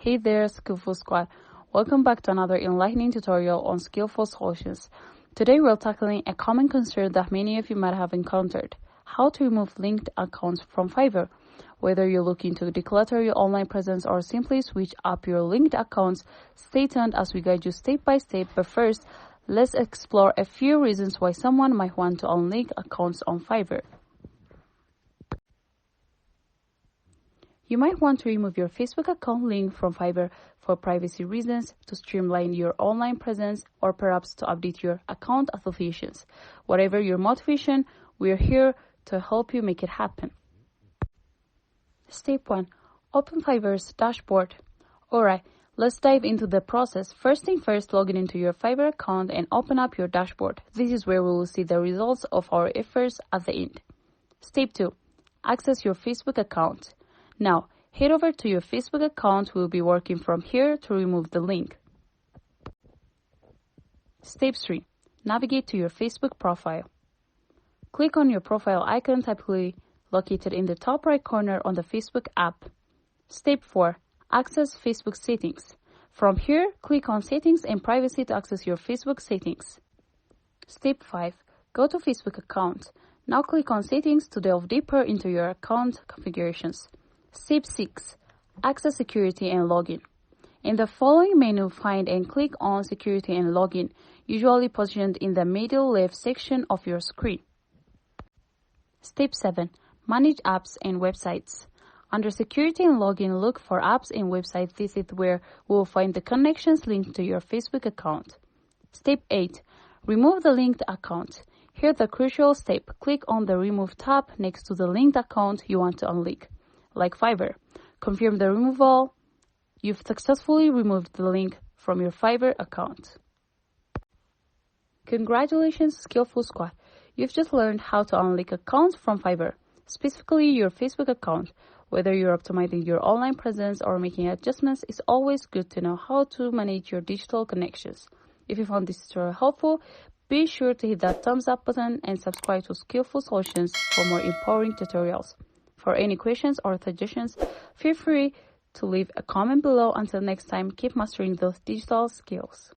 Hey there, Skillful Squad. Welcome back to another enlightening tutorial on Skill Ful Solutions. Today we're tackling a common concern that many of you might have encountered: how to remove linked accounts from Fiverr. Whether you're looking to declutter your online presence or simply switch up your linked accounts, stay tuned as we guide you step by step. But first, let's explore a few reasons why someone might want to unlink accounts on Fiverr. You might want to remove your Facebook account link from Fiverr for privacy reasons, to streamline your online presence, or perhaps to update your account affiliations. Whatever your motivation, we're here to help you make it happen. Step 1. Open Fiverr's dashboard. Alright, let's dive into the process. First thing first, log into your Fiverr account and open up your dashboard. This is where we will see the results of our efforts at the end. Step 2. Access your Facebook account. Now, head over to your Facebook account. We'll be working from here to remove the link. Step 3. Navigate to your Facebook profile. Click on your profile icon, typically located in the top right corner on the Facebook app. Step 4. Access Facebook settings. From here, click on Settings and Privacy to access your Facebook settings. Step 5. Go to Facebook account. Now click on Settings to delve deeper into your account configurations. Step 6. Access Security and Login. In the following menu, find and click on Security and Login, usually positioned in the middle left section of your screen. Step 7. Manage Apps and Websites. Under Security and Login, look for Apps and Websites. This is where we will find the connections linked to your Facebook account. Step 8. Remove the linked account. Here, the crucial step. Click on the Remove tab next to the linked account you want to unlink. Like Fiverr, confirm the removal. You've successfully removed the link from your Fiverr account. Congratulations, Skillful Squad. You've just learned how to unlink accounts from Fiverr, specifically your Facebook account. Whether you're optimizing your online presence or making adjustments, it's always good to know how to manage your digital connections. If you found this tutorial helpful, be sure to hit that thumbs up button and subscribe to Skillful Solutions for more empowering tutorials. For any questions or suggestions, feel free to leave a comment below. Until next time, keep mastering those digital skills.